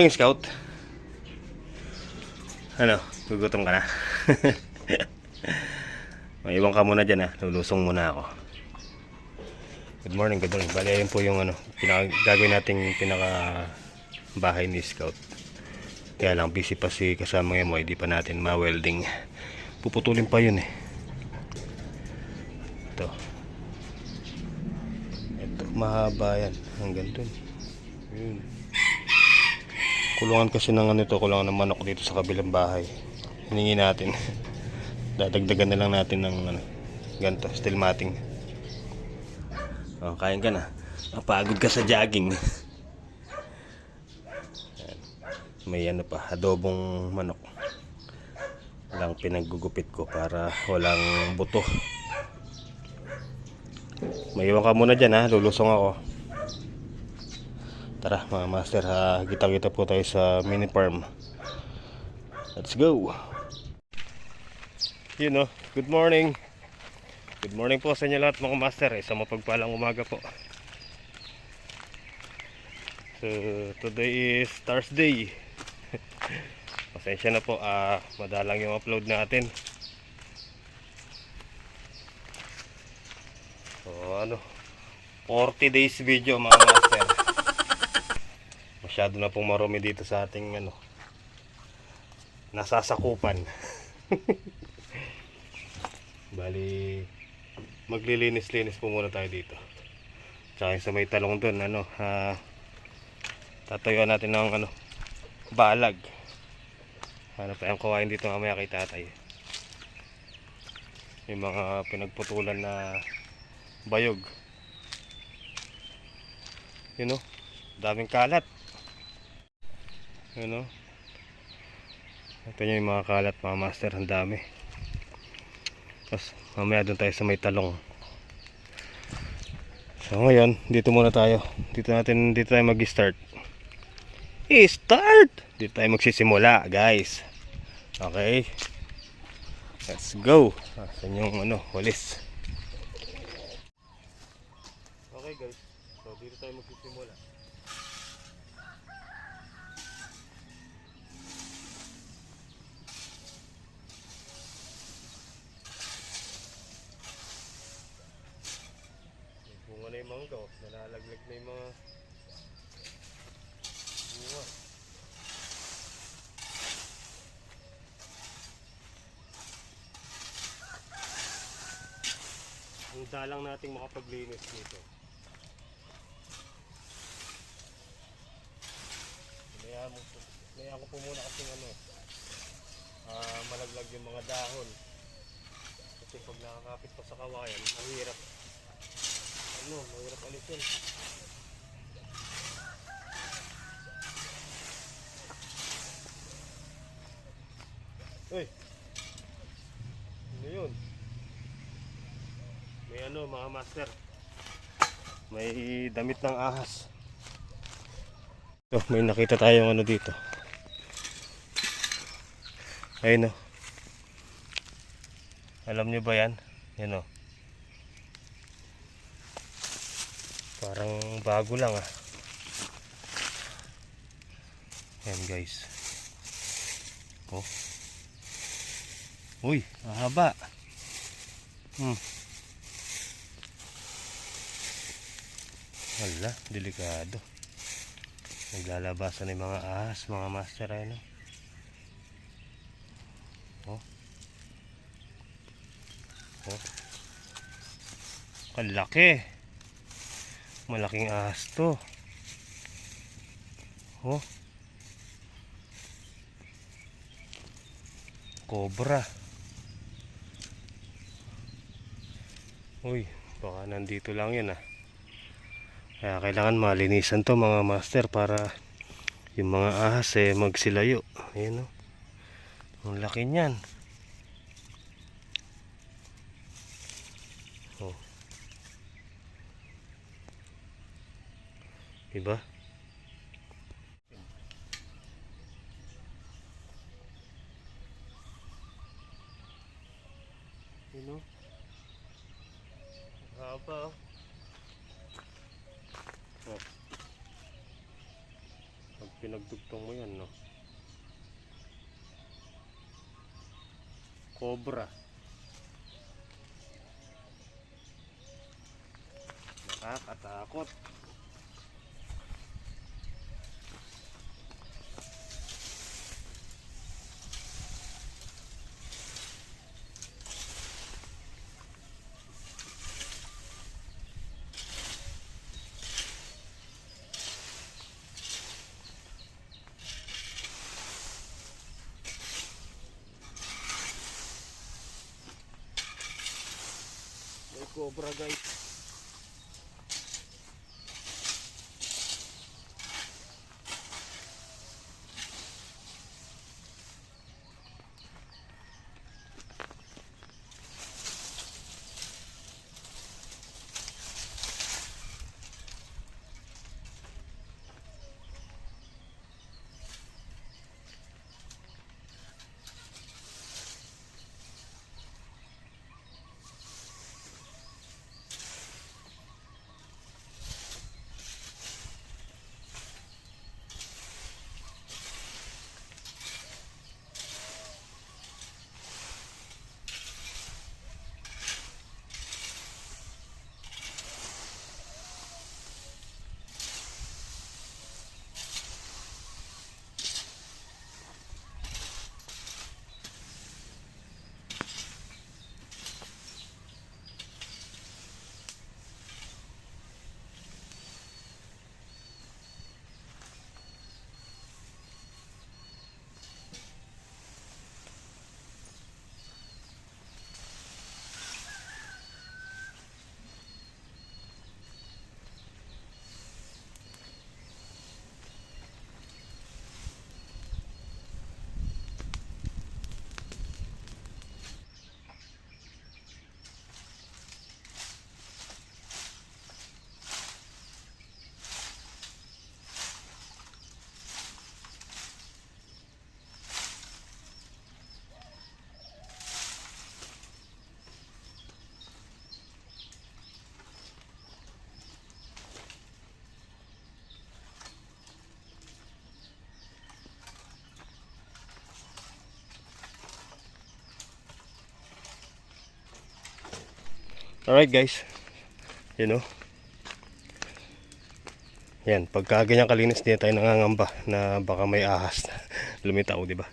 morning, Scout. Ano, gugutom ka na? Maiwan ka muna dyan ha. Lulusong muna ako. Good morning, good morning. Bali, ayun po yung gagawin nating pinaka bahay ni Scout. Kaya lang busy pa si kasama mo, hindi pa natin ma-welding. Puputulin pa yun eh. Ito mahaba yan. Hanggang dun. Yun. Kulungan kasi ng kulungan ng manok dito sa kabilang bahay. Hiningi natin. Dadagdagan na lang natin ng ganito, steel matting. Oh, kain ka na. Napagod ka sa jogging. May pa, adobong manok. Lang pinaggugupit ko para walang buto. Maiwan ka muna dyan ha, lulusong ako. Tara mga master, kita-kita po tayo sa mini farm. Let's go. Good morning. Good morning po sa inyo lahat mga master. Isang mapagpalang umaga po. So today is Thursday. Pasensya na po, madalang yung upload natin. So 40 days video mga master. Masyado na pong marumi dito sa ating nasasakupan. Bali maglilinis-linis po muna tayo dito. Tsaka sa may talong dun tatayuan natin ng balag. Pa yung kawain dito mamaya kay tatay. Yung mga pinagputulan na bayog. Daming kalat. Ito nyo yung mga kalat mga master, ang dami. Tapos mamaya doon tayo sa may talong. So ngayon dito muna tayo. Dito tayo mag-start. Dito tayo magsisimula guys. Okay, let's go. Saan yung walis. Okay guys, so dito tayo magsisimula. Bunga na yung mangga, nalalaglag na yung mga bunga. Ang dalang nating makapaglinis dito. Kaya ko po muna kasi malaglag yung mga dahon. Kasi pag nakakapit pa sa kawayan, mahirap alisin. Uy! Ano yun? May mga master. May damit ng ahas. So, may nakita tayong dito. Ayun Alam nyo ba yan? Yan parang bago lang Yan guys. Uy, mahaba. Wala, delikado. Naglalabasan ng mga ahas, mga master kalaki. Malaking ahas to. Cobra. Uy, baka nandito lang yun Kaya kailangan malinisan to mga master para yung mga ahas magsilayo. Ayan ang laki niyan. Diba? Haba Pag pinagdugtong mo yan, no? Cobra. Nakakatakot. May cobra, guys. Alright, guys. You know. Yan, pagka ganyan kalinis din tayo nangangamba na baka may ahas na lumitaw, di ba?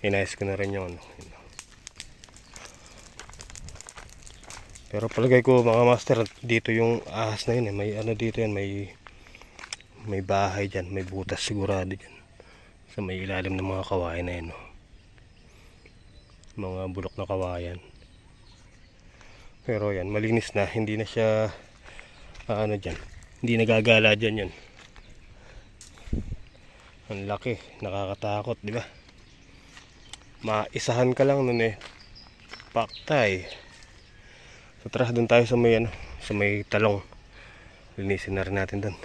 Inayos ko na rin yung ano. Pero palagay ko mga master, dito yung ahas na yun eh. May ano dito yan, may bahay dyan, may butas sigurado dyan. Sa may ilalim ng mga kawayan na yan, no? Mga bulok na kawayan. Pero yan, malinis na, hindi na siya ano dyan, hindi nagagala dyan yun. Ang laki, nakakatakot, di ba? Maisahan ka lang nun eh, paktay. So tara, dun tayo sa may ano, sa may talong. Linisin na rin natin dun.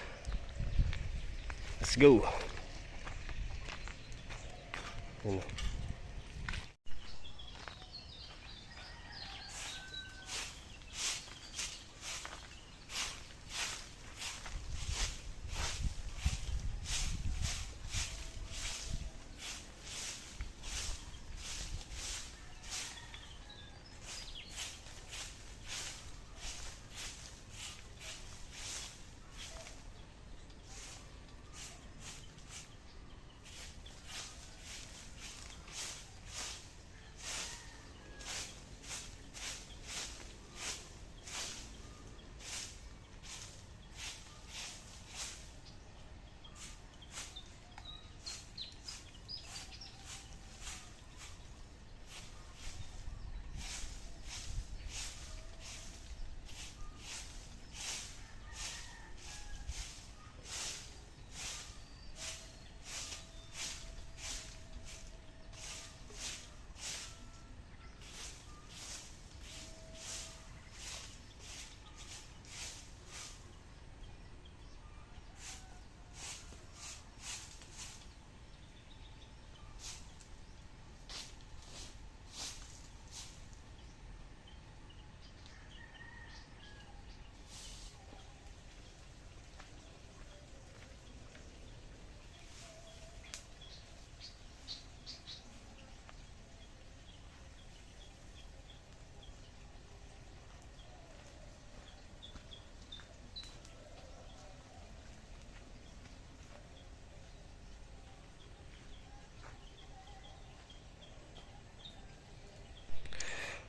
Let's go. Ano.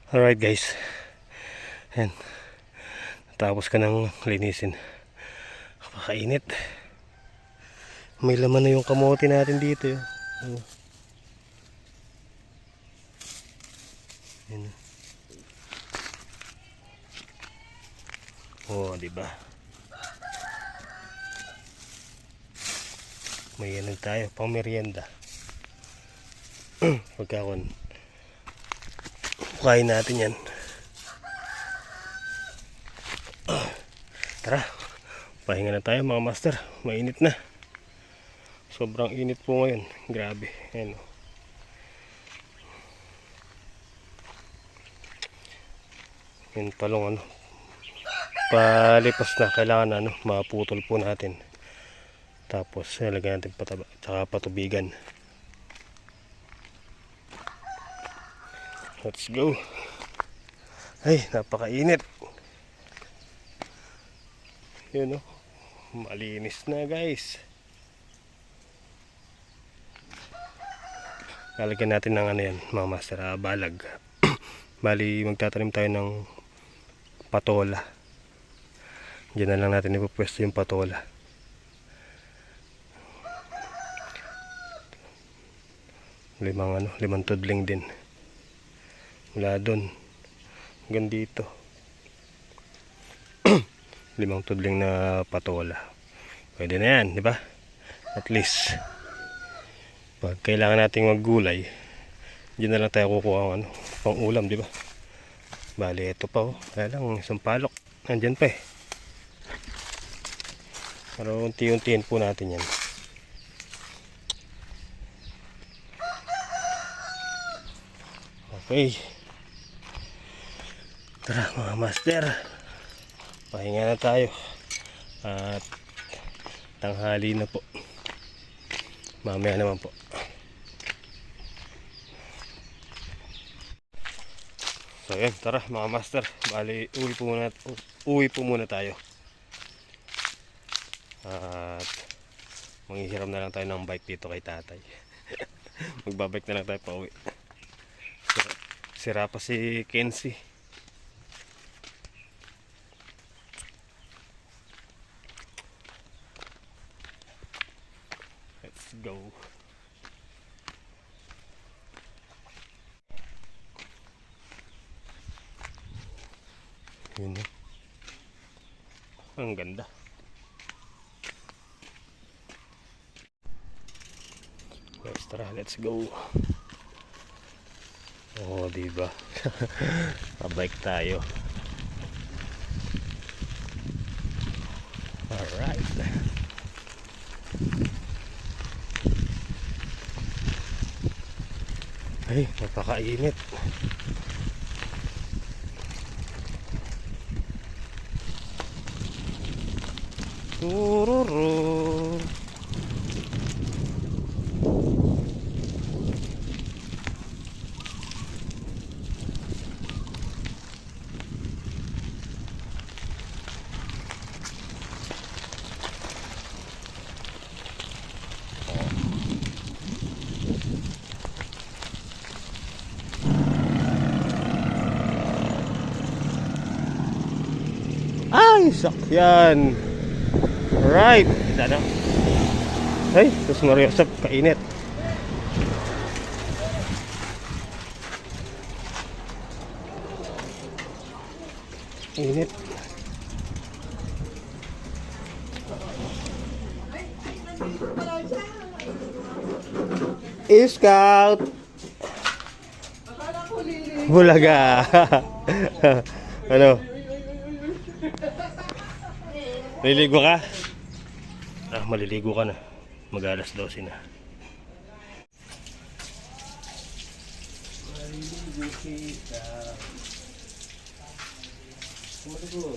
Alright guys. Ayan. Tapos ka nang linisin. Kapakainit. May laman na yung kamote natin dito. Ano? Ayan. Oh, di ba? May ano tayo, pang merienda. Pagkakon. Kain natin yan. Tara. Pahinga na tayo mga master. Mainit na. Sobrang init po ngayon. Grabe. Ayan. Yung talong ano. Palipas na. Kailangan ano, maputol po natin. Tapos lagyan natin pataba. Tsaka patubigan. Let's go. Ay, napakainit. Yun o. Malinis na guys. Lalagyan natin ng ano yan, mga master, balag. Bali, magtatanim tayo ng patola. Diyan na lang natin ipupwesto yung patola. Limang tudling din. Mula doon hanggang dito. 5 tudling na patola. Pwede na yan, di ba? At least pag kailangan nating maggulay, diyan na lang tayo kukuha ng ano, pang ulam, di ba? Bali, ito pa oh. Kaya lang, isang palok. Nandyan pa eh. Pero unti-untiin po natin yan. Okay. Tara mga master. Pahinga na tayo. At tanghali na po. Mamaya naman po. So yan, tara mga master. Bali, uwi po muna tayo. At manghihiram na lang tayo ng bike dito kay tatay. Magbabike na lang tayo pa uwi. Sira pa si Kenzie. Let's go. Yun eh. Ang ganda. Let's go. Oh, diba? Pa-bike tayo. Alright. Ay, napakainit. Tururu. Ay, sakyan. Alright. Dada. Ay, sus mariosap, kainit. Init. Scout. Bulaga. Ano? Maliligo ka? Ah, maliligo ka na. Mag-alas 12 na. Maliligo kita. Maligo.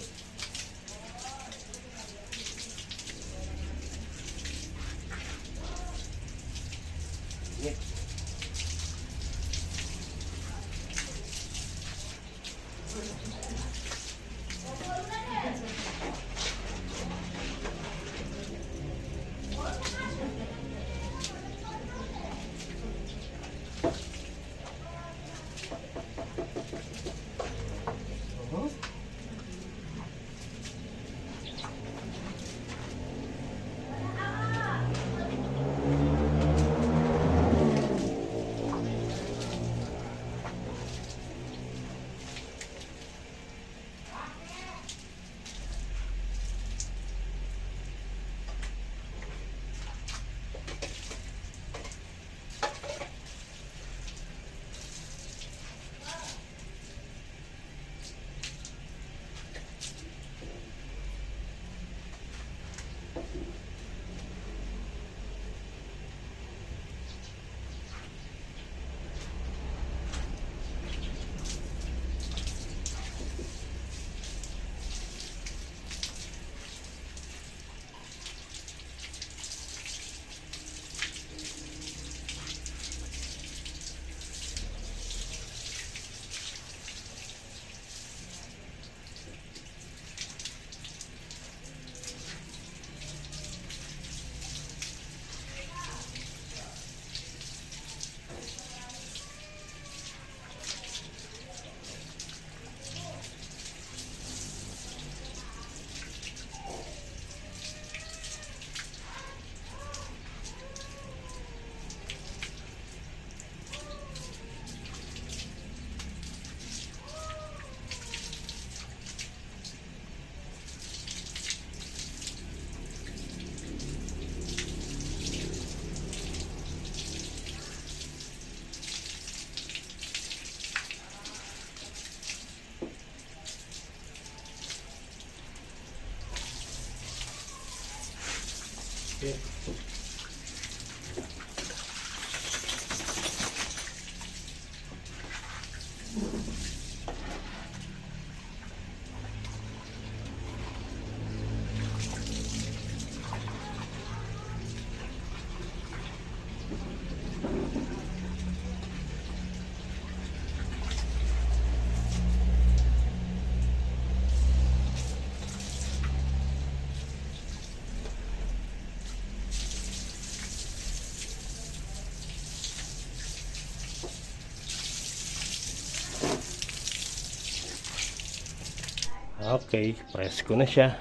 Okay, press ko na siya.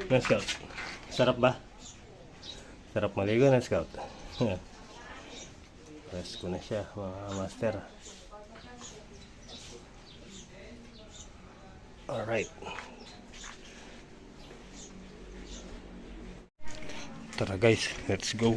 Na Scout. Sarap ba? Sarap maligo na Scout. Press ko na siya mga master. Alright. Tara guys, let's go.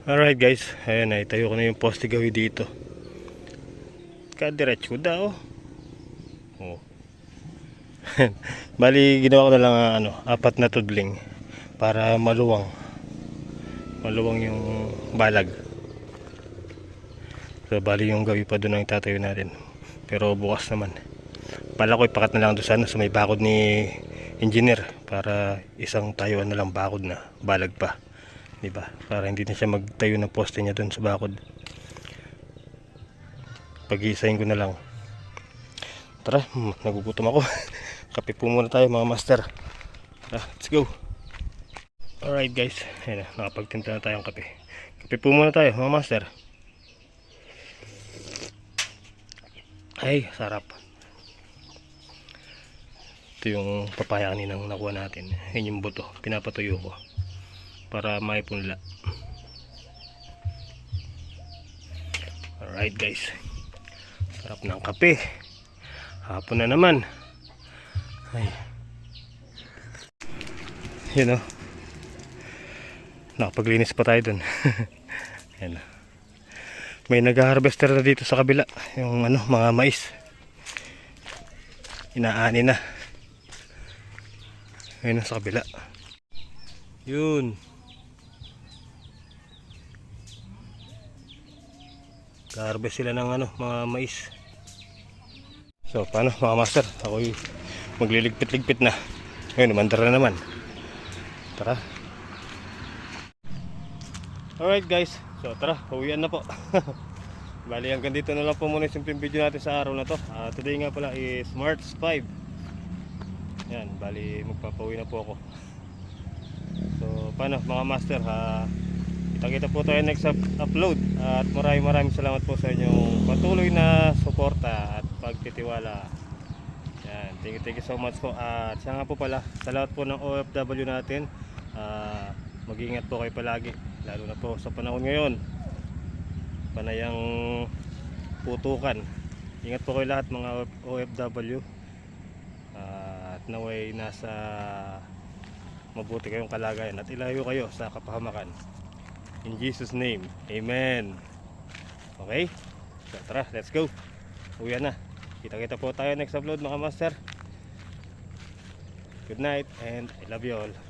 Alright guys, ayan na, itayo ko na yung poste gawi dito. Kadiretso daw. Oh. Bali, ginawa ko na lang apat na tudling para maluwang. Maluwang yung balag. So bali yung gawi pa doon ang tatayo natin. Pero bukas naman. Pala ko ipakat na lang doon sana sa may bakod ni engineer para isang tayuan na lang bakod na balag pa. Diba? Para hindi na siya magtayo ng poste niya doon sa bakod. Pag-iisahin ko na lang. Tara, nagugutom ako. Kape po muna tayo mga master. Tara, let's go. Alright guys, ayan na, nakapagtimpla na tayong kape. Kape po muna tayo mga master. Ay, sarap. Ito yung papaya kaninang nakuha natin. Yan yung buto, pinapatuyo ko para maipunla. Alright guys, sarap ng kape. Hapon na naman. Ay, yun o, nakapaglinis pa tayo dun. Ayan. May nag-harvester na dito sa kabila. Yung ano, mga mais. Inaani na. Ayun sa kabila. Yun. Harvest sila ng ano, mga mais. So, paano mga master? Ako'y magliligpit-ligpit na. Ngayon, umandar na naman. Tara. Alright guys. So, tara. Uwian na po. Bali, hanggang dito na lang po muna yung simpleng video natin sa araw na to. Today nga pala is March 5. Yan, bali magpapauwi na po ako. So, paano mga master? Kita-kita po tayo next upload. At maraming salamat po sa inyong patuloy na suporta at pagtitiwala. Yan, thank you so much po. At siya nga po pala, sa lahat po ng OFW natin, mag-iingat po kayo palagi. Lalo na po sa panahon ngayon. Panayang putukan. Ingat po kayo lahat mga OFW. At naway nasa mabuti kayong kalagayan at ilayo kayo sa kapahamakan. In Jesus name, amen. Okay? So tara, let's go. Uwian na. Kita-kita po tayo next upload mga master. Good night and I love you all.